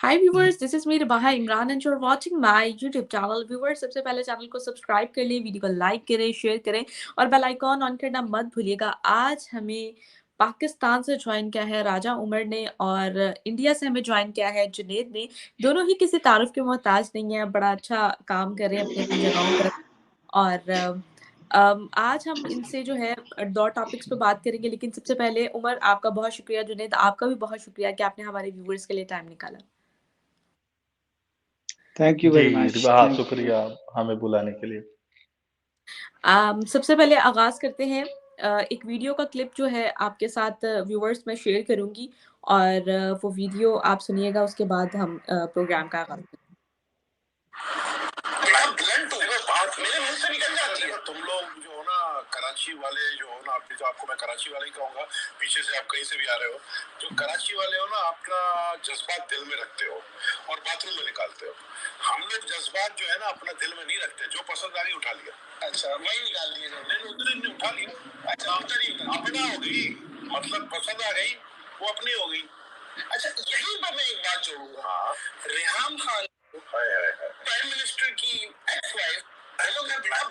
Hi viewers, this is me Rabaha Imran and you are watching my YouTube channel. Viewers, सबसे पहले channel को subscribe कर लें, वीडियो को लाइक करें, शेयर करें और बेल आइकॉन ऑन करना मत भूलिएगा। आज हमें पाकिस्तान से ज्वाइन किया है राजा उमर ने और इंडिया से हमें ज्वाइन किया है जुनेद ने। दोनों ही किसी तारुफ के मोहताज नहीं है, बड़ा अच्छा काम कर रहे हैं अपनी अपनी जगहों पर। और आज हम इनसे जो है दो टॉपिक्स पे बात करेंगे, लेकिन सबसे पहले उमर आपका बहुत शुक्रिया, जुनेद आपका भी बहुत शुक्रिया कि आपने हमारे व्यूवर्स के लिए टाइम निकाला। Thank you ji, very much. Rivaha thank शुक्रिया हमें बुलाने के लिए। सबसे पहले आगाज करते हैं। एक वीडियो का क्लिप जो है आपके साथ व्यूवर्स में शेयर करूंगी और वो वीडियो आप सुनिएगा, उसके बाद हम प्रोग्राम का आगाज करेंगे। ब्लंट हो गए, बात मेरे मुंह से निकल जाती है। तुम लोग जो हो ना कराची वाले जो हो ना, अभी तो आपको मैं कराची वाले ही कहूंगा, पीछे से आप कहीं से भी आ रहे हो, जो कराची वाले हो ना, अपना जज्बात दिल में रखते हो और बाथरूम में निकालते हो। हम लोग जज्बात जो है ना अपना दिल में नहीं रखते, जो पसंद आ गई उठा लिया। अच्छा, वही निकाल दिए नहीं, उतने ने उठा लिया। अच्छा, अपना हो गई, मतलब पसंद आ गई वो अपनी हो गई। अच्छा, यही पर मैं एक बात जोड़ूंगा। हाँ, रेहाम खान प्राइम मिनिस्टर की एक्स वाइफ, हेलो मैं बड़ा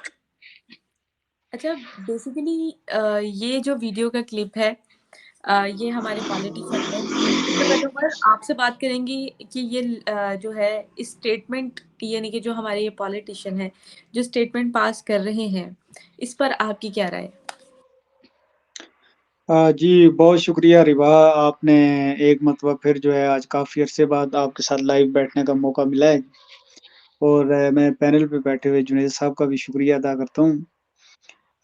अच्छा, बेसिकली ये जो वीडियो का क्लिप है, ये हमारे पॉलिटिशियन है। सबसे पहले उमर आपसे बात करेंगी कि ये जो है इस स्टेटमेंट, यानी कि जो हमारे ये पॉलिटिशियन है जो स्टेटमेंट पास कर रहे हैं, इस पर आपकी क्या राय है? जी, बहुत शुक्रिया रिबा। आपने एक मरतबा फिर जो है आज काफ़ी अरसे बाद आपके साथ लाइव बैठने का मौका मिला है और मैं पैनल पे बैठे हुए जुनैद साहब का भी शुक्रिया अदा करता हूँ।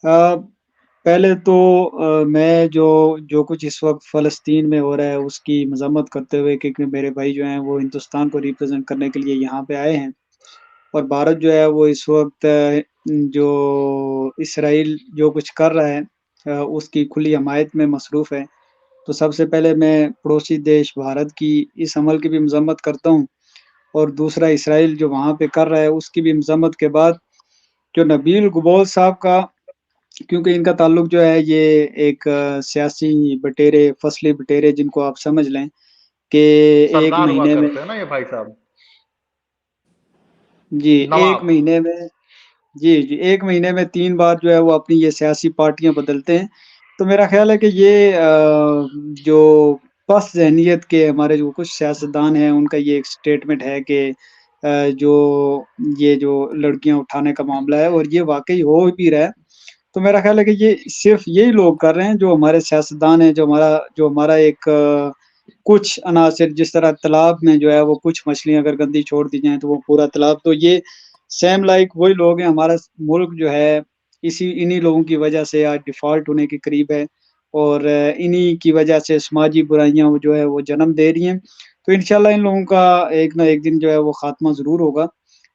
पहले तो मैं जो जो कुछ इस वक़्त फ़लस्तीन में हो रहा है उसकी मज़म्मत करते हुए, क्योंकि मेरे भाई जो हैं वो हिंदुस्तान को रिप्रेज़ेंट करने के लिए यहाँ पे आए हैं और भारत जो है वो इस वक़्त जो इसराइल जो कुछ कर रहा है उसकी खुली हमायत में मसरूफ़ है। तो सबसे पहले मैं पड़ोसी देश भारत की इस अमल की भी मज़म्मत करता हूँ और दूसरा इसराइल जो वहाँ पे कर रहा है उसकी भी मज़म्मत के बाद जो नबील गबोल साहब का, क्योंकि इनका ताल्लुक जो है ये एक सियासी बटेरे, फसली बटेरे जिनको आप समझ लें कि 1 सरदार हुआ महीने में करते हैं ना ये भाई साहब, जी, 1 नवाब। महीने में जी, जी, 1 महीने में 3 बार जो है वो अपनी ये सियासी पार्टियाँ बदलते हैं। तो मेरा ख़्याल है कि ये जो पस्त ज़हनियत के हमारे जो कुछ सियासतदान हैं, उनका ये एक स्टेटमेंट है कि जो ये जो लड़कियाँ उठाने का मामला है और ये वाक़ई हो भी रहा है। तो मेरा ख़्याल है कि ये सिर्फ़ यही लोग कर रहे हैं जो हमारे सियासतदान हैं, जो हमारा एक कुछ अनासिर, जिस तरह तालाब में जो है वो कुछ मछलियाँ अगर गंदी छोड़ दी जाएँ तो वो पूरा तालाब, तो ये सेम लाइक वही लोग हैं। हमारा मुल्क जो है इन्हीं लोगों की वजह से आज डिफ़ॉल्ट होने के करीब है और इन्हीं की वजह से समाजी बुराइयाँ वो जो है वो जन्म दे रही हैं। तो इंशाअल्लाह इन लोगों का एक ना एक दिन जो है वो ख़ात्मा ज़रूर होगा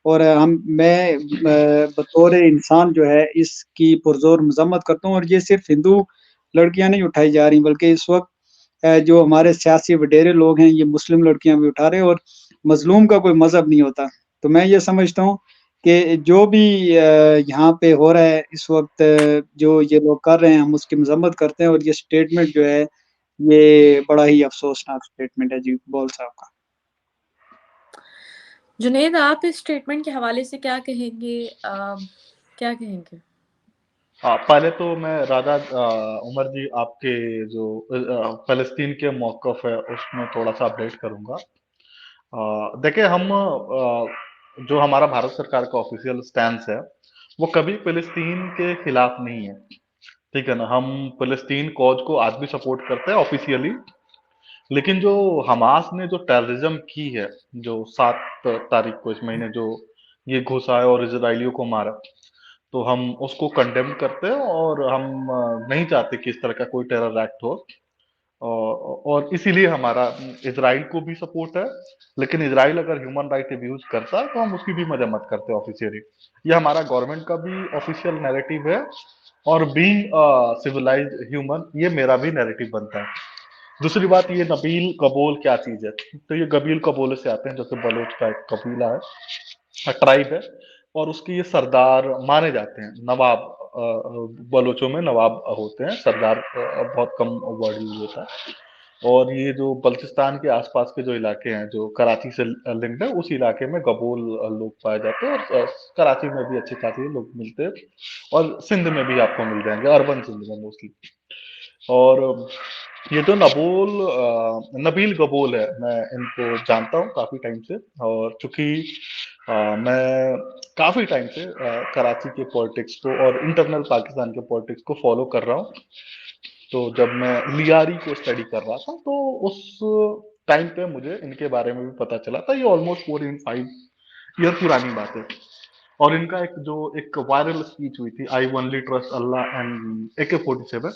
और मैं बतौर इंसान जो है इसकी पुरज़ोर मज़म्मत करता हूँ और ये सिर्फ़ हिंदू लड़कियाँ नहीं उठाई जा रही, बल्कि इस वक़्त जो हमारे सियासी वडेरे लोग हैं, ये मुस्लिम लड़कियाँ भी उठा रहे हैं और मज़लूम का कोई मज़हब नहीं होता। तो मैं ये समझता हूँ कि जो भी यहाँ पे हो रहा है इस वक़्त, जो ये लोग कर रहे हैं, हम उसकी मज़म्मत करते हैं और ये स्टेटमेंट जो है, ये बड़ा ही अफ़सोसनाक स्टेटमेंट है जी गौल साहब का। जुनेद, आप इस स्टेटमेंट के हवाले से क्या कहेंगे? क्या कहेंगे? पहले तो मैं राजा उमर जी आपके जो फ़लस्तीन के मौक़िफ़ है उसमें थोड़ा-सा अपडेट करूँगा। देखिए हम जो हमारा भारत सरकार का ऑफ़िशियल स्टैंस है, वो कभी फ़लस्तीन के खिलाफ नहीं है, ठीक है ना? हम फ़लस्तीन कॉज़ को आज भी सपोर्ट करते हैं ऑफ़िशियली। लेकिन जो हमास ने जो टेररिज्म की है, जो 7 तारीख को इस महीने जो ये घुसा है और इजरायलियों को मारा, तो हम उसको कंडेम करते हैं और हम नहीं चाहते कि इस तरह का कोई टेरर एक्ट हो। और इसीलिए हमारा इजराइल को भी सपोर्ट है। लेकिन इजराइल अगर ह्यूमन राइट अब्यूज करता है तो हम उसकी भी मजम्मत करते हैं ऑफिशियली। ये हमारा गवर्नमेंट का भी ऑफिशियल नैरेटिव है और बीइंग सिविलाइज्ड ह्यूमन ये मेरा भी नैरेटिव बनता है। दूसरी बात, ये नबील कबोल क्या चीज है? तो ये कबील कबोले से आते हैं, जैसे बलोच का एक कबीला है, ट्राइब है, और उसके ये सरदार माने जाते हैं, नवाब। बलोचों में नवाब होते हैं, सरदार बहुत कम वर्ड यूज होता है। और ये जो बल्चिस्तान के आसपास के जो इलाके हैं जो कराची से लिंक्ड है, उस इलाके में गबोल लोग पाए जाते हैं, और कराची में भी अच्छे खासे लोग मिलते हैं, और सिंध में भी आपको मिल जाएंगे, अर्बन सिंध में मोस्टली। और ये जो नबील गबोल है, मैं इनको जानता हूँ काफी टाइम से, और चूंकि मैं काफी टाइम से कराची के पॉलिटिक्स को और इंटरनल पाकिस्तान के पॉलिटिक्स को फॉलो कर रहा हूँ। तो जब मैं लियारी को स्टडी कर रहा था, तो उस टाइम पे मुझे इनके बारे में भी पता चला था। ये ऑलमोस्ट 4 5 ईयर पुरानी बात है। और इनका एक वायरल स्पीच हुई थी, I only trust Allah and AK-47,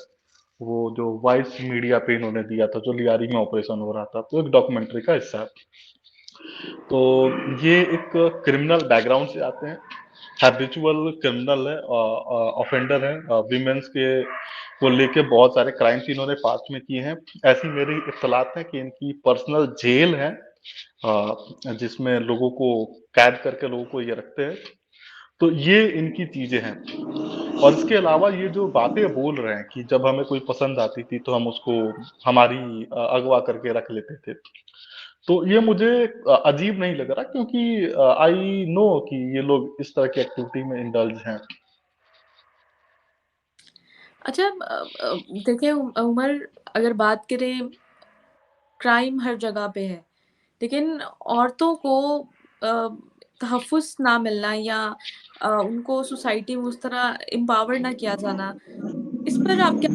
वो जो वॉइस मीडिया पे इन्होंने दिया था, जो लियारी में ऑपरेशन हो रहा था, तो एक डॉक्यूमेंट्री का हिस्सा है। तो ये एक क्रिमिनल बैकग्राउंड से आते हैं, हैबिचुअल क्रिमिनल है, ऑफेंडर है, विमेंस के को लेके बहुत सारे क्राइम्स इन्होंने पास्ट में किए हैं। ऐसी मेरी इत्तलात है कि इनकी पर्सनल जेल है, जिसमें लोगों को कैद करके लोगों को ये रखते हैं। तो ये इनकी चीजें हैं। और इसके अलावा ये जो बातें बोल रहे हैं कि जब हमें कोई पसंद आती थी तो हम उसको हमारी अगवा करके रख लेते थे, तो ये मुझे अजीब नहीं लग रहा, क्योंकि आई नो कि ये लोग इस तरह की एक्टिविटी में इंडल्ज हैं। अच्छा, देखिए उमर, अगर बात करें, क्राइम हर जगह पे है, लेकिन औरतों को तहफ़्फ़ुज़ ना मिलना या उनको सोसाइटी में उस तरह एम्पावर ना किया जाना, इस पर आप क्या,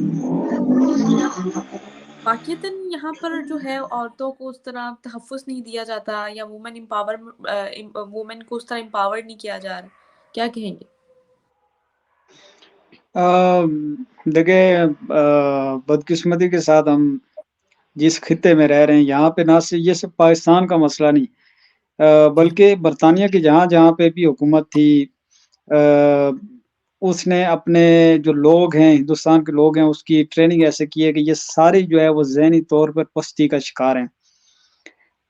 वाक़ईतन यहाँ पर जो है औरतों को उस तरह तहफ़्फ़ुज़ नहीं दिया जाता या वुमेन को उस तरह एम्पावर नहीं किया जा रहा, क्या कहेंगे? देखिए, बदकिस्मती के साथ हम जिस खित्ते में रह रहे हैं, यहाँ पे ना ये सिर्फ पाकिस्तान का मसला नहीं, बल्कि बरतानिया की जहाँ-जहाँ पे भी हुकूमत थी, अ, उसने अपने जो लोग हैं, हिंदुस्तान के लोग हैं, उसकी ट्रेनिंग ऐसे की है कि ये सारे जो है वो ज़हनी तौर पर पस्ती का शिकार हैं।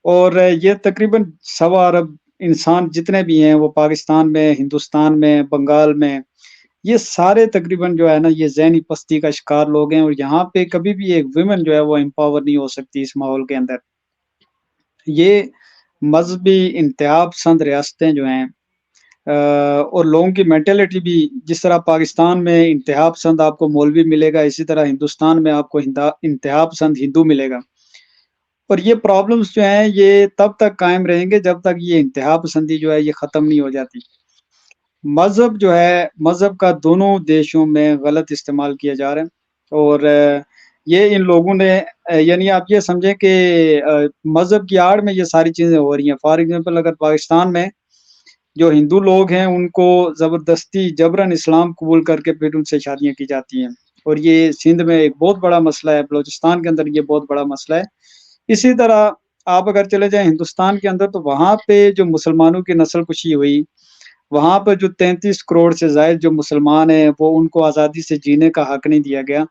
और ये तकरीबन सवा अरब इंसान जितने भी हैं, वो पाकिस्तान में, हिंदुस्तान में, बंगाल में, ये सारे तकरीबन जो है ना, ये ज़हनी पस्ती का शिकार लोग हैं, और यहाँ पे कभी भी एक वुमेन जो है वो एम्पावर नहीं हो सकती इस माहौल के अंदर। ये मज़हबी इंतहा पसंद रियासतें जो हैं, और लोगों की मेंटालिटी भी, जिस तरह पाकिस्तान में इंतहा पसंद आपको मौलवी मिलेगा, इसी तरह हिंदुस्तान में आपको इंतहा पसंद हिंदू मिलेगा। और ये प्रॉब्लम्स जो हैं, ये तब तक कायम रहेंगे जब तक ये इंतहा पसंदी जो है ये ख़त्म नहीं हो जाती। मज़हब जो है, मज़हब का दोनों देशों में गलत इस्तेमाल किया जा रहा है, और ये इन लोगों ने, यानी आप ये समझें कि मज़हब की आड़ में ये सारी चीज़ें हो रही हैं। फॉर एग्ज़ाम्पल, अगर पाकिस्तान में जो हिंदू लोग हैं, उनको ज़बरदस्ती जबरन इस्लाम कबूल करके फिर उनसे शादियाँ की जाती हैं, और ये सिंध में एक बहुत बड़ा मसला है, बलूचिस्तान के अंदर ये बहुत बड़ा मसला है। इसी तरह आप अगर चले जाएँ हिंदुस्तान के अंदर, तो वहाँ पे जो मुसलमानों की नस्ल-कुशी हुई, वहाँ पर जो 33 करोड़ से ज़ायद जो मुसलमान हैं, वो उनको आज़ादी से जीने का हक नहीं दिया गया।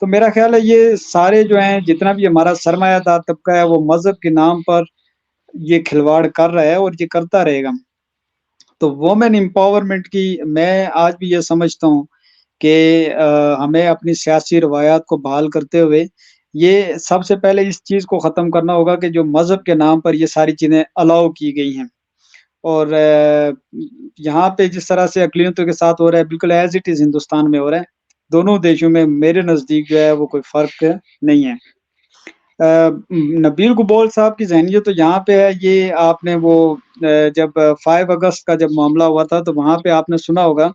तो मेरा ख़्याल है ये सारे जो हैं, जितना भी हमारा सरमायादार तबका है, वो मज़हब के नाम पर ये खिलवाड़ कर रहा है और ये करता रहेगा। तो वुमेन एम्पावरमेंट की मैं आज भी ये समझता हूँ कि हमें अपनी सियासी रवायात को बहाल करते हुए, ये सबसे पहले इस चीज़ को ख़त्म करना होगा कि जो मज़हब के नाम पर ये सारी चीज़ें अलाउ की गई हैं। और यहाँ पे जिस तरह से अक़लियतों के साथ हो रहा है, बिल्कुल ऐज़ इट इज़ हिंदुस्तान में हो रहा है। दोनों देशों में मेरे नज़दीक जो है वो कोई फ़र्क नहीं है। नबील गुबोल साहब की ज़हनियत तो यहाँ पे है, ये आपने वो जब 5 अगस्त का जब मामला हुआ था, तो वहाँ पे आपने सुना होगा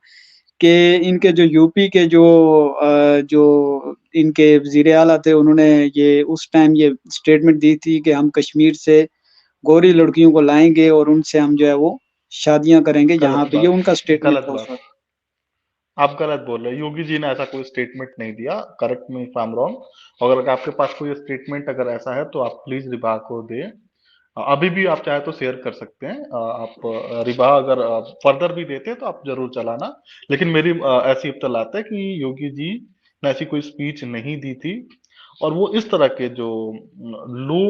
कि इनके जो यूपी के जो इनके वज़ीर आला थे, उन्होंने ये उस टाइम ये स्टेटमेंट दी थी कि हम कश्मीर से गोरी लड़कियों को लाएँगे और उनसे हम जो है वो शादियाँ करेंगे यहाँ गलत पे, ये बात, उनका स्टेटमेंट गलत था उस बात। वक़्त। आप गलत बोल रहे हैं। योगी जी ने ऐसा कोई स्टेटमेंट नहीं दिया। Correct me if I am wrong. अगर आपके पास कोई स्टेटमेंट अगर ऐसा है तो आप प्लीज रिबा को दें। अभी भी आप चाहे तो शेयर कर सकते हैं। आप रिबा अगर फर्दर भी देते हैं तो आप जरूर चलाना। लेकिन मेरी ऐसी इत्तलात है कि योगी जी ने ऐसी कोई स्पीच नहीं दी थी। और वो इस तरह के जो लो,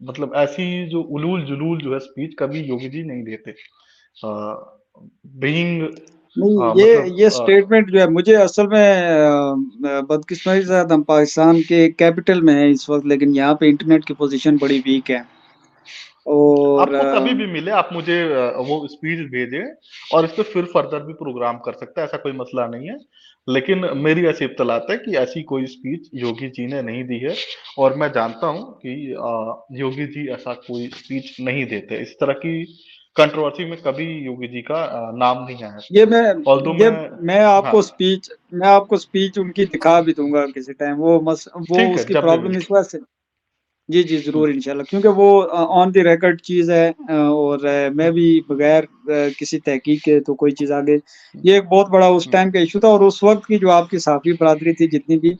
मतलब ऐसी जो उलूल जुलूल जो है स्पीच कभी योगी जी नहीं देते। बीइंग नहीं, मतलब ये स्टेटमेंट जो है मुझे असल में बदकिस्मती के साथ हम पाकिस्तान के कैपिटल में हैं इस वक़्त, लेकिन यहाँ पे इंटरनेट की पोज़ीशन बड़ी वीक है और आपको कभी भी मिले आप मुझे वो स्पीच भेजें और इस पे फिर फर्दर भी प्रोग्राम कर सकते हैं, ऐसा कोई मसला नहीं है। लेकिन मेरी ऐसी इत्तलात है कि ऐसी कोई स्पीच योगी जी ने नहीं दी है और मैं जानता हूं कि योगी जी ऐसा कोई स्पीच नहीं देते। इस तरह की कंट्रोवर्सी में कभी योगी जी का नाम नहीं आया। ये मैं ऑल्दो ये मैं हाँ, मैं आपको स्पीच उनकी दिखा भी दूँगा किसी टाइम। वो ठीक है, उसकी जब भी प्रॉब्लम मिले। इस वजह से जी, जी, हम्म, ज़रूर इंशाल्लाह, क्योंकि वो ऑन द रिकॉर्ड चीज़ है और मैं भी बगैर किसी तहकीक के तो कोई चीज़ आगे ये एक बहुत बड़ा उस हम्म, टाइम का इश्यू था और उस वक़्त की जो आपकी सहाफ़ी बरादरी थी जितनी भी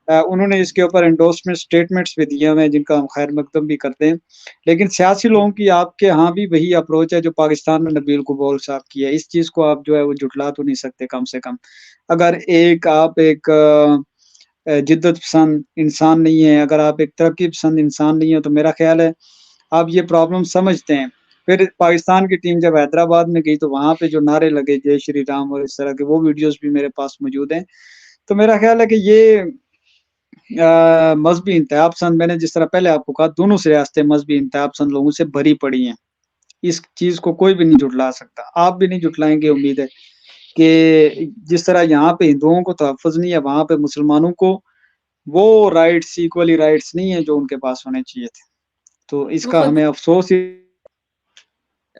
उन्होंने इसके ऊपर एंडोर्समेंट स्टेटमेंट्स भी दिए हुए हैं जिनका हम खैर मकदम भी करते हैं। लेकिन सियासी लोगों की आपके यहाँ भी वही अप्रोच है जो पाकिस्तान में नबील कुबोल साहब की है। इस चीज़ को आप जो है वो झुठला तो नहीं सकते कम से कम। अगर आप एक जिद्दत पसंद इंसान नहीं है, अगर आप एक तरक्की पसंद इंसान नहीं है, तो मेरा ख़्याल है आप ये प्रॉब्लम समझते हैं। फिर पाकिस्तान की टीम जब हैदराबाद में गई तो वहाँ पे जो नारे लगे जय श्री राम और इस तरह के वो वीडियोज़ भी मेरे पास मौजूद हैं। तो मेरा ख़्याल है कि ये मज़हबी इंतहापसंद मैंने जिस तरह पहले आपको कहा दोनों रियासतें मज़हबी इंतहापसंद लोगों से भरी पड़ी हैं। इस चीज़ को कोई भी नहीं झुठला सकता। आप भी नहीं झुठलाएँगे उम्मीद है कि जिस तरह यहाँ पे हिंदुओं को तहफ़्फ़ुज़ नहीं है, वहाँ पे मुसलमानों को वो राइट्स इक्वली राइट्स नहीं है जो उनके पास होने चाहिए थे। तो वो इसका खुद हमें अफ़सोस ही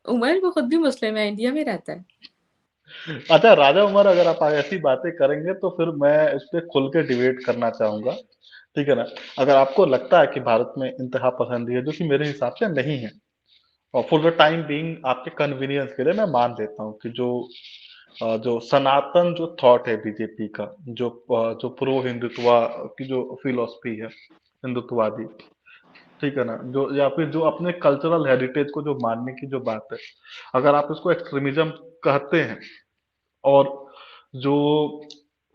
उमर वो खुद भी मुस्लिम है, इंडिया में रहता है। अच्छा राजा उमर, अगर आप ऐसी बातें करेंगे तो फिर मैं इस पे खुल के डिबेट करना चाहूंगा, ठीक है ना। अगर आपको लगता है कि भारत में इंतहा पसंदी है, जो कि मेरे हिसाब से नहीं है, और फॉर द टाइम बीइंग आपके कन्वीनियंस के लिए मैं मान लेता हूँ कि जो सनातन जो थॉट है बीजेपी का, जो प्रो हिंदुत्व की जो फिलोसफी है, हिंदुत्ववादी, ठीक है ना, जो या फिर जो अपने कल्चरल हेरिटेज को जो मानने की जो बात है, अगर आप इसको एक्सट्रीमिज्म कहते हैं, और जो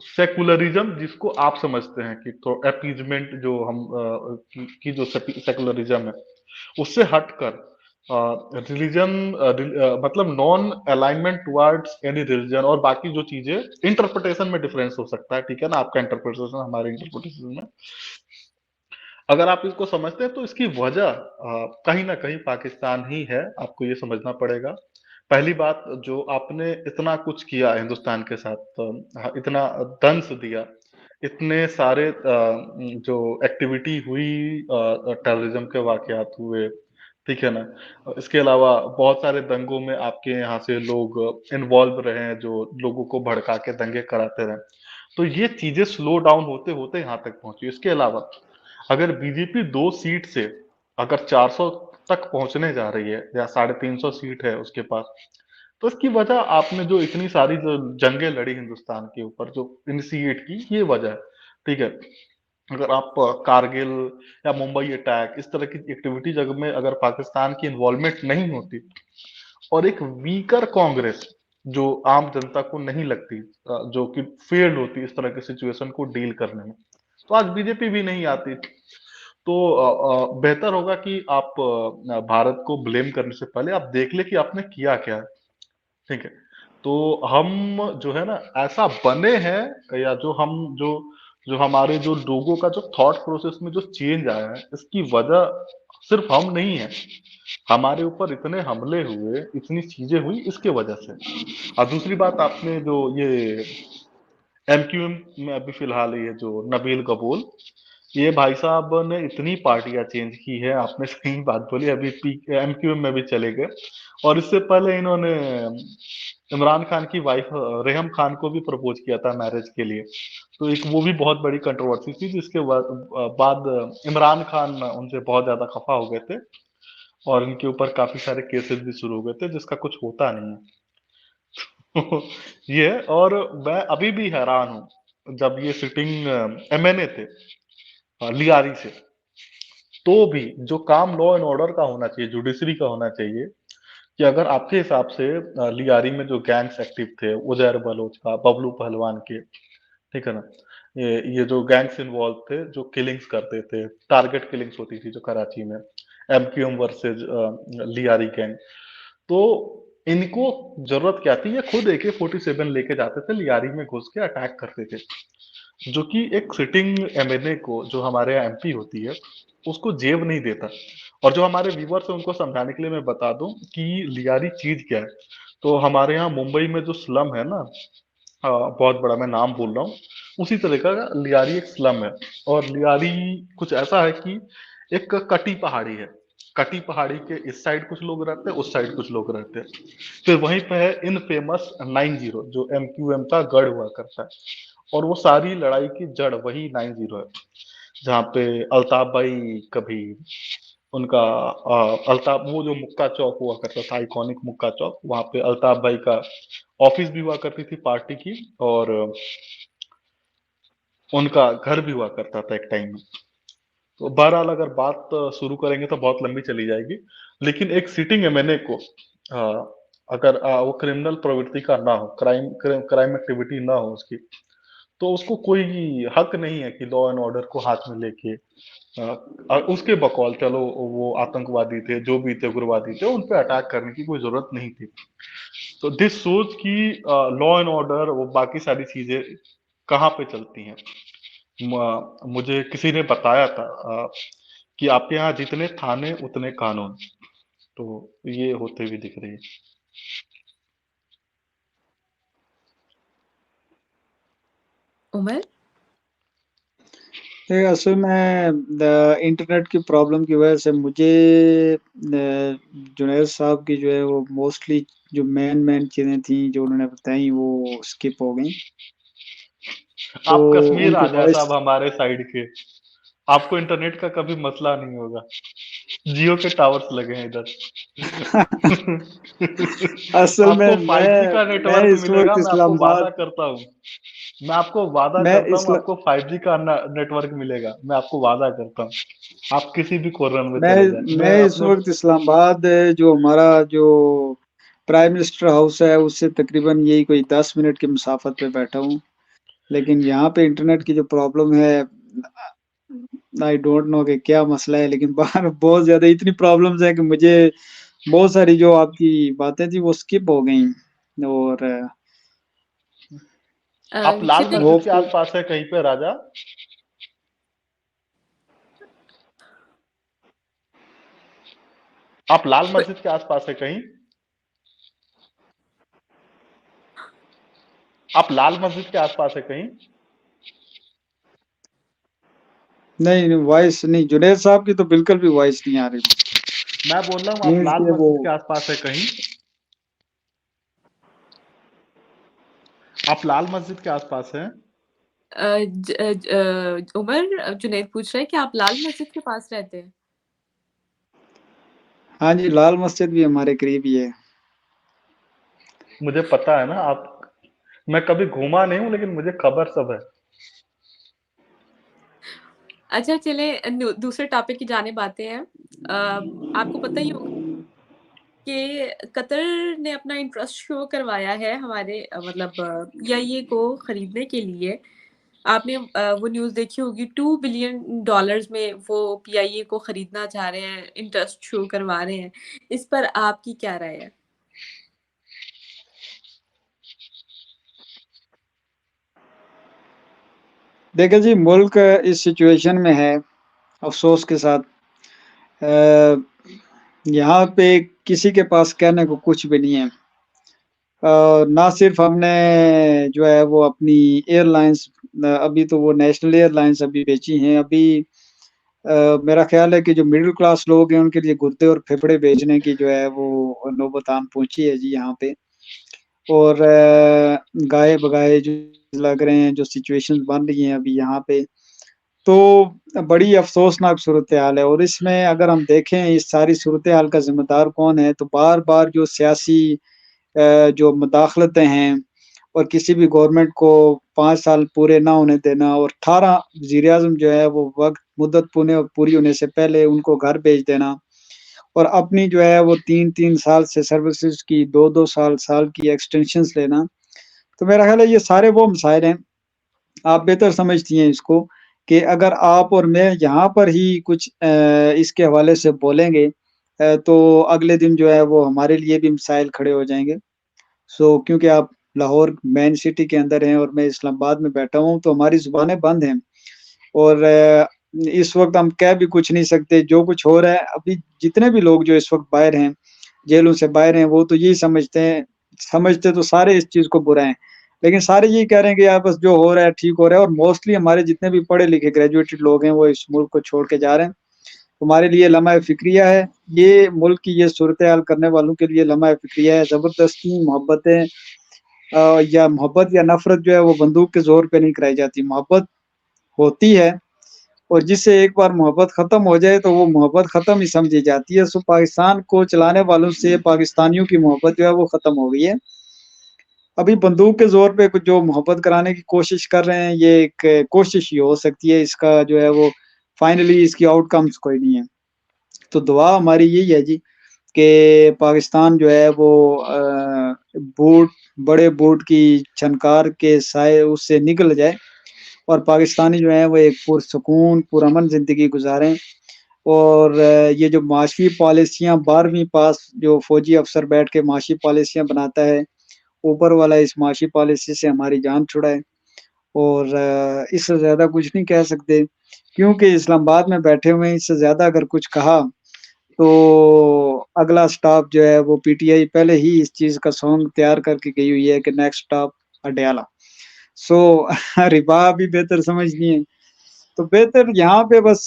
सेकुलरिज्म जिसको आप समझते हैं कि तो अपीजमेंट जो हम की जो सेकुलरिज्म है, उससे हटकर रिलीजन, मतलब non alignment towards any religion, और बाकी जो चीजें इंटरप्रिटेशन में डिफरेंस हो सकता है, ठीक है ना, आपका इंटरप्रिटेशन हमारे इंटरप्रिटेशन में, अगर आप इसको समझते हैं तो इसकी वजह कहीं ना कहीं पाकिस्तान ही है, आपको ये समझना पड़ेगा। पहली बात, जो आपने इतना कुछ किया हिंदुस्तान के साथ, इतना दंश दिया, इतने सारे जो एक्टिविटी हुई, टेररिज्म के वाकयात हुए, ठीक है ना, इसके अलावा बहुत सारे दंगों में आपके यहाँ से लोग इन्वॉल्व रहे हैं, जो लोगों को भड़का के दंगे कराते रहे। तो ये चीजें स्लो डाउन होते होते यहाँ तक पहुंची। इसके अलावा अगर बीजेपी 2 सीट से अगर 400 तक पहुंचने जा रही है, या 350 सीट है उसके पास, तो इसकी वजह आपने जो इतनी सारी जो जंगें लड़ी हिंदुस्तान के ऊपर, जो इनिशिएट की, ये वजह है, ठीक है। अगर आप कारगिल या मुंबई अटैक, इस तरह की एक्टिविटी जगह में अगर पाकिस्तान की इन्वॉल्वमेंट नहीं होती, और एक वीकर कांग्रेस जो आम जनता को नहीं लगती, जो कि फेल्ड होती इस तरह की सिचुएशन को डील करने में, तो आज बीजेपी भी नहीं आती। तो बेहतर होगा कि आप भारत को ब्लेम करने से पहले आप देख ले कि आपने किया क्या है, ठीक है। तो हम जो है ना ऐसा बने हैं, या जो हम जो जो हमारे जो लोगों का जो थॉट प्रोसेस में जो चेंज आया है, इसकी वजह सिर्फ हम नहीं है, हमारे ऊपर इतने हमले हुए, इतनी चीजें हुई, इसके वजह से। और दूसरी बात, आपने जो ये एमक्यूएम में अभी फिलहाल ये जो नबील कबूल, ये भाई साहब ने इतनी पार्टियां चेंज की है, आपने सही बात बोली, अभी एमक्यूएम में भी चले गए, और इससे पहले इन्होंने इमरान खान की वाइफ रेहम खान को भी प्रपोज किया था मैरिज के लिए। तो एक वो भी बहुत बड़ी कंट्रोवर्सी थी, जिसके बाद इमरान खान उनसे बहुत ज्यादा खफा हो गए थे, और इनके ऊपर काफी सारे केसेस भी शुरू हो गए थे, जिसका कुछ होता नहीं है। ये है, और मैं अभी भी हैरान हूँ, जब ये सिटिंग एमएनए थे लियारी से, तो भी जो काम लॉ एंड ऑर्डर का होना चाहिए, जुडिशरी का होना चाहिए, कि अगर आपके हिसाब से लियारी में जो गैंग्स एक्टिव थे, उजैर बलोच का, बबलू पहलवान के, ठीक है ना, ये जो गैंग्स इन्वॉल्व थे, जो किलिंग्स करते थे, टारगेट किलिंग्स होती थी जो कराची में, एमक्यूएम वर्सेज लियारी गैंग, तो इनको जरूरत क्या थी, ये खुद AK-47 लेके जाते थे, लियारी में घुस के अटैक करते थे, जो कि एक सिटिंग एमएनए को, जो हमारे यहाँ एमपी होती है, उसको जेब नहीं देता। और जो हमारे व्यूवर्स है उनको समझाने के लिए मैं बता दूं कि लियारी चीज क्या है। तो हमारे यहाँ मुंबई में जो स्लम है ना, बहुत बड़ा मैं नाम बोल रहा हूँ, उसी तरह का लियारी एक स्लम है। और लियारी कुछ ऐसा है कि एक कटी पहाड़ी है। कटी पहाड़ी के इस साइड कुछ लोग रहते हैं, उस साइड कुछ लोग रहते हैं। फिर वहीं पे है इन फेमस 90, जो MQM का गढ़ हुआ करता है। और वो सारी लड़ाई की जड़ वही 90 है, जहाँ पे अल्ताफ भाई कभी उनका अल्ताफ, वो जो मुक्का चौक हुआ करता था, आइकॉनिक मुक्का चौक, वहां पे अल्ताफ भाई का ऑफिस भी हुआ करती थी पार्टी की, और उनका घर भी हुआ करता था एक टाइम में। तो बहरहाल अगर बात शुरू करेंगे तो बहुत लंबी चली जाएगी। लेकिन एक सिटिंग एमएनए को अगर वो क्रिमिनल प्रवृत्ति का ना हो, क्राइम एक्टिविटी ना हो उसकी, तो उसको कोई हक नहीं है कि लॉ एंड ऑर्डर को हाथ में लेके उसके बकौल चलो वो आतंकवादी थे, जो भी थे, उग्रवादी थे, उन पे अटैक करने की कोई जरूरत नहीं थी। तो दिस सोच कि लॉ एंड ऑर्डर वो बाकी सारी चीजें कहाँ पे चलती हैं। मुझे किसी ने बताया था कि आपके यहाँ जितने थाने उतने कानून, तो ये होते हुए दिख रही है। उमर? असल में इंटरनेट की प्रॉब्लम की वजह से मुझे जुनैद साहब की जो है वो मोस्टली जो मेन चीज़ें थी जो उन्होंने बताई वो स्किप हो गई। तो आप कश्मीर आ उनकी जाए वॉइस साहब हमारे साइड के, आपको इंटरनेट का कभी मसला नहीं होगा। जियो के टावर्स लगे हैं इधर। असल आपको में 5G का मैं नेटवर्क इस मिलेगा, वक्त मैं आपको वादा इस्लामाबाद करता हूँ। मैं आपको वादा मैं करता हूँ, इस्ला आपको 5G का नेटवर्क मिलेगा, मैं आपको वादा करता हूँ। आप किसी भी कॉर्नर में मैं चले जाए, मैं मैं इस अपने वक्त इस्लामाबाद जो हमारा जो प्राइम मिनिस्टर हाउस है उससे तकरीबन यही कोई 10 मिनट की मुसाफत पे बैठा हूँ। लेकिन यहाँ पे इंटरनेट की जो प्रॉब्लम है आई डोंट नो कि क्या मसला है, लेकिन बाहर बहुत ज्यादा इतनी प्रॉब्लम्स है कि मुझे बहुत सारी जो आपकी बातें थी वो स्किप हो गई। और आप लाल चलिए। मस्जिद के होप आसपास है कहीं पे राजा? आप लाल मस्जिद के आसपास है कहीं? आप लाल मस्जिद के आसपास है कहीं? नहीं वॉइस नहीं, जुनैद साहब की तो बिल्कुल भी वॉइस नहीं आ रही। मैं बोल रहा हूँ आप मीन्स लाल के वो मस्जिद के आसपास है कहीं? आप लाल मस्जिद के आसपास हैं? उमर, जुनैद पूछ रहा है कि आप लाल मस्जिद के पास रहते हैं? हाँ जी, लाल मस्जिद भी हमारे करीब ही है। मुझे पता है ना आप, मैं कभी घूमा नहीं हूँ लेकिन मुझे खबर सब है। अच्छा, चले दूसरे टॉपिक की जानिब आते हैं। आपको पता ही होगा कि कतर ने अपना इंटरेस्ट शो करवाया है हमारे मतलब पीआईए को खरीदने के लिए। आपने वो न्यूज़ देखी होगी, $2 बिलियन में वो पीआईए को खरीदना चाह रहे हैं, इंटरेस्ट शो करवा रहे हैं। इस पर आपकी क्या राय है? देखिए जी, मुल्क इस सिचुएशन में है अफ़सोस के साथ। अ, यहाँ पे किसी के पास कहने को कुछ भी नहीं है। ना सिर्फ़ हमने जो है वो अपनी एयरलाइन्स अभी तो वो नेशनल एयरलाइन्स अभी बेची हैं। अभी मेरा ख़्याल है कि जो मिडल क्लास लोग हैं उनके लिए गुर्दे और फेफड़े बेचने की जो है वो नौबत आन पहुँची है जी यहाँ पे। और गाए-बगाए जो लग रहे हैं, जो सिचुएशंस बन रही हैं अभी यहाँ पे, तो बड़ी अफ़सोसनाक सूरत-ए-हाल है। और इसमें अगर हम देखें इस सारी सूरत-ए-हाल का ज़िम्मेदार कौन है, तो बार-बार जो सियासी जो मुदाख़लतें हैं और किसी भी गवर्नमेंट को 5 साल पूरे ना होने देना और 18 वज़ीर-ए-आज़म जो है वो वक़्त मुद्दत पूरी होने से पहले उनको घर भेज देना और अपनी जो है वो 3-3 साल से सर्विसेज़ की 2-2 साल की एक्सटेंशन्स लेना। तो मेरा ख़्याल है ये सारे वो मसाइल हैं, आप बेहतर समझती हैं इसको, कि अगर आप और मैं यहाँ पर ही कुछ इसके हवाले से बोलेंगे, तो अगले दिन जो है वो हमारे लिए भी मिसाइल खड़े हो जाएँगे। सो क्योंकि आप लाहौर मेन सिटी के अंदर हैं और मैं इस्लामाबाद में बैठा हूँ, तो हमारी ज़ुबानें बंद हैं और इस वक़्त हम कह भी कुछ नहीं सकते, जो कुछ हो रहा है अभी जितने भी लोग जो इस वक़्त बाहर हैं, जेलों से बाहर हैं, वो तो यही समझते हैं, समझते तो सारे इस चीज़ को बुरा हैं। लेकिन सारे यही कह रहे हैं कि यार बस जो हो रहा है ठीक हो रहा है और मोस्टली हमारे जितने भी पढ़े-लिखे ग्रेजुएटेड लोग हैं, वो इस मुल्क को छोड़ के जा रहे हैं। हमारे लिए लम्हा फ़िक्रिया है, ये मुल्क की ये सूरत-ए-हाल करने वालों के लिए लम्हा फ़िक्रिया है, ज़बरदस्ती मोहब्बतें या मोहब्बत या नफ़रत जो है वो बंदूक के ज़ोर पे नहीं कराई जाती। मोहब्बत होती है और जिससे एक बार मोहब्बत ख़त्म हो जाए तो वो मोहब्बत ख़त्म ही समझी जाती है। सो पाकिस्तान को चलाने वालों से पाकिस्तानियों की मोहब्बत जो है वो ख़त्म हो गई है। अभी बंदूक के ज़ोर पे कुछ जो मोहब्बत कराने की कोशिश कर रहे हैं, ये एक कोशिश ही हो सकती है, इसका जो है वो फाइनली इसकी आउटकम्स कोई नहीं है। तो दुआ हमारी यही है जी कि पाकिस्तान जो है वो बूट बड़े बूट की छनकार के साए उससे निकल जाए और पाकिस्तानी जो हैं वो एक पुरसुकून, पुरअमन ज़िंदगी गुज़ारें और ये जो माशी पॉलिसियाँ 12वीं पास जो फ़ौजी अफ़सर बैठ के माशी पॉलिसियाँ बनाता है, ऊपर वाला इस माशी पॉलिसी से हमारी जान छुड़ाए और इससे ज़्यादा कुछ नहीं कह सकते क्योंकि इस्लामाबाद में बैठे हुए हैं, इससे ज़्यादा अगर कुछ कहा तो अगला स्टॉप जो है वो पीटीआई पहले ही इस चीज़ का सॉन्ग तैयार करके गई हुई है कि नेक्स्ट स्टॉप अडयाला। सो रिबा भी बेहतर समझनी है। तो बेहतर यहाँ पे बस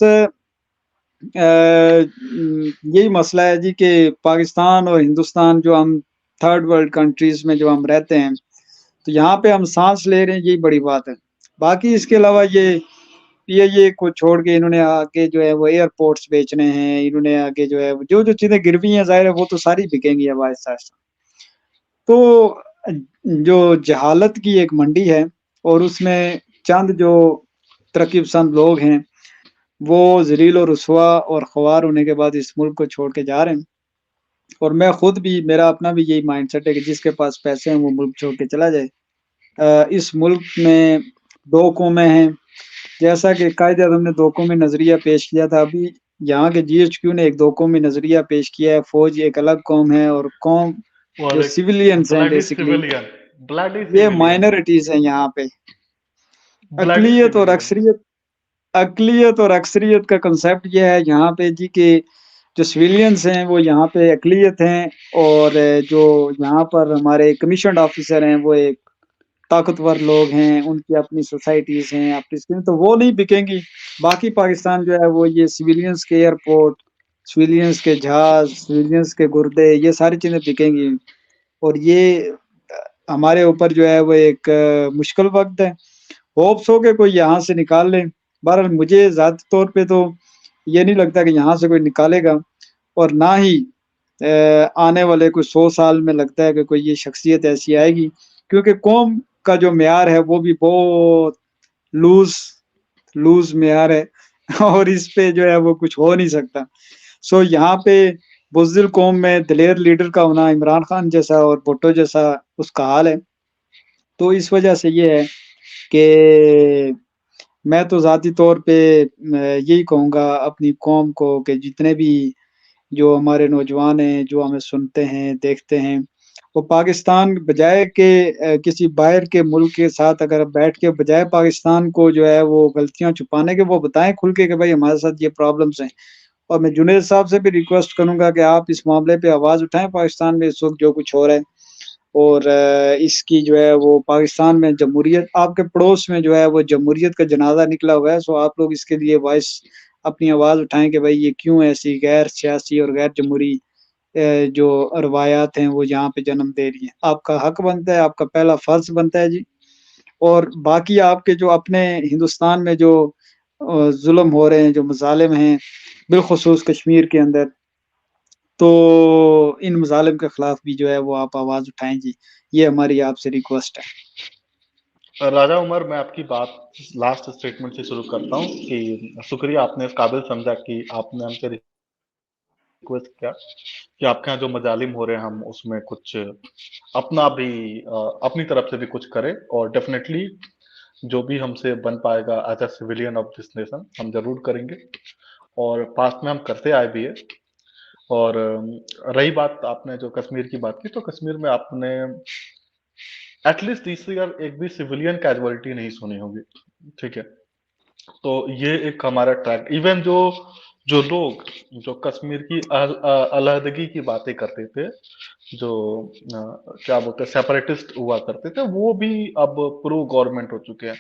यही मसला है जी कि पाकिस्तान और हिंदुस्तान जो हम थर्ड वर्ल्ड कंट्रीज़ में जो हम रहते हैं, तो यहाँ पे हम साँस ले रहे हैं यही बड़ी बात है। बाकी इसके अलावा ये पीआईए को छोड़ के इन्होंने आगे जो है वो एयरपोर्ट्स बेचने हैं, इन्होंने आगे जो है जो-जो चीज़ें गिरवी हैं ज़ाहिर है वो तो सारी बिकेंगी अब आहिस्ता-आहिस्ता। तो जो जहालत की एक मंडी है और उसमें चंद जो तरक्की पसंद लोग हैं, वो ज़लील और रुसवा और ख़वार होने के बाद इस मुल्क को छोड़ के जा रहे हैं। और मैं खुद भी मेरा अपना भी यही माइंडसेट है कि जिसके पास पैसे हैं वो मुल्क छोड़ के चला जाए। इस मुल्क में 2 कौमें हैं, जैसा कि कायदे-आज़म ने 2 कौमी नज़रिया पेश किया था, अभी यहाँ के जीएचक्यू ने एक 2 कौमी नज़रिया पेश किया है, फ़ौज एक अलग कौम है और कौम जो और एक सिविलियंस हैं ब्लडी बेसिकली, सिविलियन, ब्लडी ये सिविलियन, माइनॉरिटीज़ हैं यहाँ पे। ब्लडी अक़लियत और सिविलियन। अक्सरियत अक़लियत और अक्सरियत का कांसेप्ट ये है यहाँ पे जी कि जो सिविलियंस हैं वो यहाँ पे अक़लियत हैं और जो यहाँ पर हमारे कमीशन्ड ऑफ़िसर हैं वो एक ताकतवर लोग हैं, उनकी अपनी सोसाइटीज़ हैं, अपनी स्कीम तो वो नहीं बिकेंगी। बाकी पाकिस्तान जो है वो ये सिविलियंस के एयरपोर्ट, सिविलियंस के जहाज़, सिविलियंस के गुर्दे ये सारी चीज़ें बिकेंगी और ये हमारे ऊपर जो है वो एक मुश्किल वक़्त है। होप्स हो के कोई यहाँ से निकाल ले। बहरहाल मुझे ज़ाती तौर पे तो ये नहीं लगता कि यहाँ से कोई निकालेगा और ना ही आने वाले कुछ 100 साल में लगता है कि कोई ये शख्सियत ऐसी आएगी क्योंकि कौम का जो म्यार है वो भी बहुत लूज़ लूज़ म्यार है और इस पे जो है वो कुछ हो नहीं सकता। सो यहाँ पे बुज़दिल कौम में दलेर लीडर का होना इमरान खान जैसा और भुट्टो जैसा उसका हाल है। तो इस वजह से ये है कि मैं तो ज़ाती तौर पे यही कहूँगा अपनी कौम को कि जितने भी जो हमारे नौजवान हैं, जो हमें सुनते हैं, देखते हैं, वो पाकिस्तान बजाए कि किसी बाहर के मुल्क के साथ अगर बैठ के बजाए पाकिस्तान को जो है वो गलतियाँ छुपाने के, वो बताएँ खुल के कि भाई हमारे साथ ये प्रॉब्लम्स हैं। और मैं जुनैद साहब से भी रिक्वेस्ट करूँगा कि आप इस मामले पे आवाज़ उठाएँ पाकिस्तान में इस वक़्त जो कुछ हो रहा है। और इसकी जो है वो पाकिस्तान में जमहूरियत आपके पड़ोस में जो है वो जमहूरियत का जनाज़ा निकला हुआ है, सो आप लोग इसके लिए वॉइस अपनी आवाज़ उठाएँ कि भाई ये क्यों ऐसी गैर सियासी और गैर जमहूरी जो रवायात हैं वो यहाँ पे जन्म दे रही हैं। आपका हक बनता है, आपका पहला फ़र्ज़ बनता है जी। और बाकी आपके जो अपने हिंदुस्तान में जो ज़ुल्म हो रहे हैं, जो मज़ालिम हैं, बिलख़ुसूस कश्मीर के अंदर तो इन मज़ालिम के खिलाफ भी जो है वो आप आवाज़ उठाएँ जी। ये हमारी आपसे रिक्वेस्ट है। राजा उमर, मैं आपकी बात लास्ट स्टेटमेंट से शुरू करता हूँ कि शुक्रिया आपने इस काबिल समझा कि आपने हमसे रिक्वेस्ट किया कि आपके यहाँ जो मजालिम हो रहे हैं हम उसमें कुछ अपना भी अपनी तरफ से भी कुछ करें और डेफिनेटली जो भी हमसे बन पाएगा as a civilian of this nation हम जरूर करेंगे और पास्ट में हम करते आए भी है। और रही बात आपने जो कश्मीर की बात की, तो कश्मीर में आपने एटलीस्ट दिस ईयर एक भी सिविलियन कैजुअलिटी नहीं सुनी होगी, ठीक है? तो ये एक हमारा ट्रैक, इवन जो लोग जो कश्मीर की अलहदगी की बातें करते थे, जो क्या बोलते हैं सेपरेटिस्ट हुआ करते थे, वो भी अब प्रो गवर्नमेंट हो चुके हैं।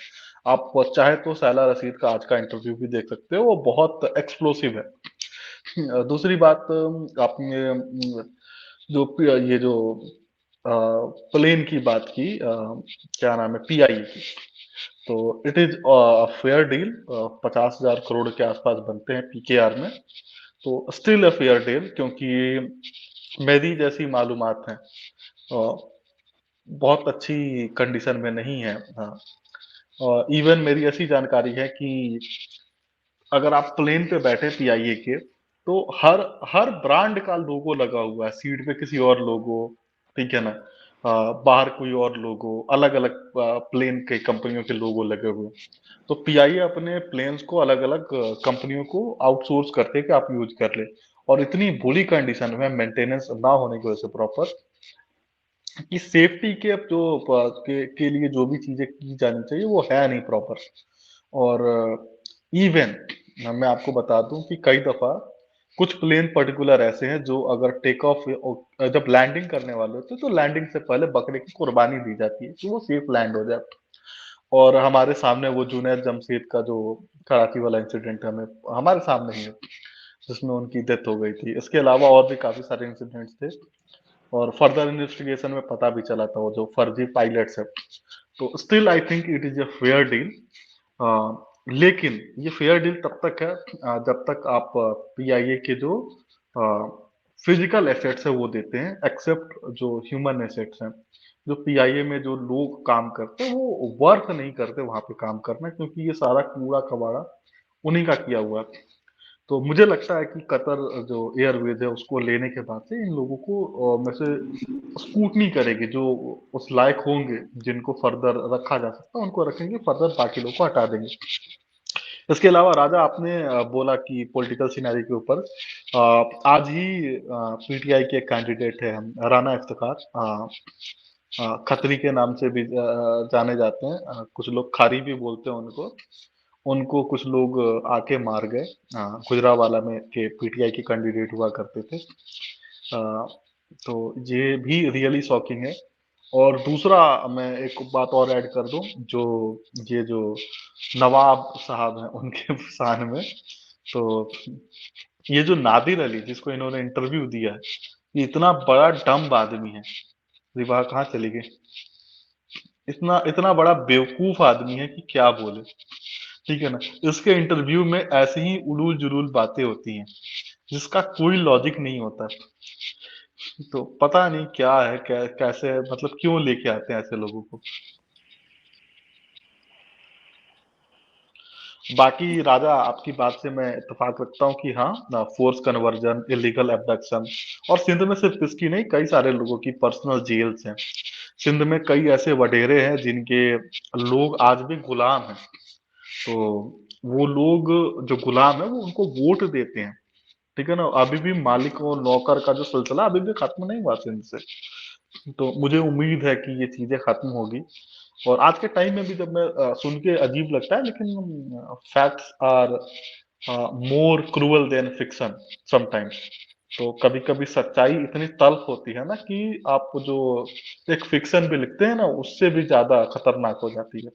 आप चाहे तो सैला रशीद का आज का इंटरव्यू भी देख सकते हो, वो बहुत एक्सप्लोसिव है। दूसरी बात, आपने ये जो प्लेन की बात की, क्या नाम है, पीआईए की, तो it is fair deal. 50,000 crore के आसपास बनते हैं पीकेआर में, तो स्टिल अ फेयर डील, क्योंकि मेरी जैसी मालूमात हैं बहुत अच्छी कंडीशन में नहीं है। हाँ, और इवन मेरी ऐसी जानकारी है कि अगर आप प्लेन पे बैठे पीआईए के, तो हर हर ब्रांड का लोगो लगा हुआ है, सीट पे किसी और लोगो, ठीक है ना, बाहर कोई और लोगो, अलग अलग प्लेन के कंपनियों के लोगो लगे हुए हैं। तो पीआईए अपने प्लेन्स को अलग अलग कंपनियों को आउटसोर्स करते हैं कि आप यूज कर ले, और इतनी बुरी कंडीशन में मेंटेनेंस ना होने की वजह से प्रॉपर, कि सेफ्टी के जो के लिए जो भी चीजें की जानी चाहिए वो है नहीं प्रॉपर। और इवन मैं आपको बता दूं कि कई दफा कुछ प्लेन पर्टिकुलर ऐसे हैं जो अगर टेक ऑफ, जब लैंडिंग करने वाले होते हैं, तो लैंडिंग से पहले बकरे की कुर्बानी दी जाती है कि वो सेफ लैंड हो जाए। और हमारे सामने वो जुनैद जमशेद का जो कराची वाला इंसिडेंट हमें हमारे सामने ही है, जिसमें उनकी डेथ हो गई थी। इसके अलावा और भी काफी सारे इंसिडेंट्स थे, और फर्दर इन्वेस्टिगेशन में पता भी चला था वो जो फर्जी पायलट्स है। तो still I think it is a fair deal. लेकिन ये फेयर डील तब तक है जब तक आप पीआईए के जो फिजिकल एसेट्स है वो देते हैं, एक्सेप्ट जो ह्यूमन एसेट्स हैं। जो पीआईए में जो लोग काम करते हैं वो वर्थ नहीं करते वहां पे काम करना, क्योंकि ये सारा कूड़ा कबाड़ा उन्हीं का किया हुआ है। तो मुझे लगता है कि कतर जो एयरवेज है उसको लेने के बाद से इन लोगों को में से स्कूटनी करेगी, जो उस लायक होंगे जिनको फर्दर रखा जा सकता है उनको रखेंगे, फर्दर बाकी लोग को हटा देंगे। इसके अलावा राजा, आपने बोला कि पॉलिटिकल सिनेरियो के ऊपर, आज ही पीटीआई के कैंडिडेट है राना इफ्तिखार, खत्री के नाम से भी जाने जाते हैं, कुछ लोग खारी भी बोलते हैं उनको। उनको कुछ लोग आके मार गए, गुजरावाला में के पीटीआई के कैंडिडेट हुआ करते थे। तो ये भी रियली शॉकिंग है। और दूसरा, मैं एक बात और ऐड कर दूं, जो ये जो नवाब साहब हैं उनके शान में, तो ये जो नादिर अली जिसको इन्होंने इंटरव्यू दिया है, ये इतना बड़ा डम्ब आदमी है। रिवा कहाँ चली गई? इतना इतना बड़ा बेवकूफ आदमी है कि क्या बोले, ठीक है ना। इसके इंटरव्यू में ऐसे ही उलूल जुलूल बातें होती हैं जिसका कोई लॉजिक नहीं होता। तो पता नहीं क्या है, कैसे, मतलब क्यों लेके आते हैं ऐसे लोगों को। बाकी राजा, आपकी बात से मैं इत्तेफाक रखता हूँ कि हाँ, फोर्स कन्वर्जन, इलीगल एब्डक्शन, और सिंध में सिर्फ इसकी नहीं, कई सारे लोगों की पर्सनल जेल्स हैं। सिंध में कई ऐसे वडेरे हैं जिनके लोग आज भी गुलाम हैं। तो वो लोग जो गुलाम है वो उनको वोट देते हैं, ठीक है ना। अभी भी मालिक और नौकर का जो सिलसिला अभी भी खत्म नहीं हुआ सिंध से। तो मुझे उम्मीद है कि ये चीजें खत्म होगी। और आज के टाइम में भी जब मैं सुन के अजीब लगता है, लेकिन facts are more cruel than fiction sometimes. तो कभी कभी सच्चाई इतनी तल्ख होती है ना कि आप जो एक फिक्शन भी लिखते हैं ना, उससे भी ज्यादा खतरनाक हो जाती है।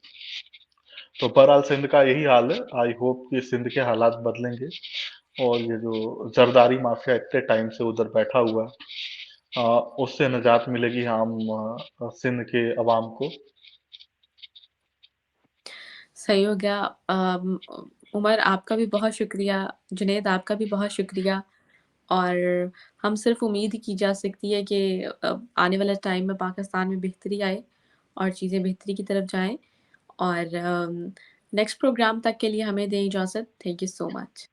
तो बहरहाल सिंध का यही हाल है। आई होप कि सिंध के हालात बदलेंगे, और ये जो जरदारी माफिया इतने टाइम से उधर बैठा हुआ है, उससे निजात मिलेगी हम सिंध के अवाम को। सही हो गया। उमर, आपका भी बहुत शुक्रिया। जुनैद, आपका भी बहुत शुक्रिया। और हम सिर्फ उम्मीद ही की जा सकती है कि आने वाले टाइम में पाकिस्तान में बेहतरी आए और चीज़ें बेहतरी की तरफ जाएं। और नेक्स्ट प्रोग्राम तक के लिए हमें दें इजाज़त। Thank you so much.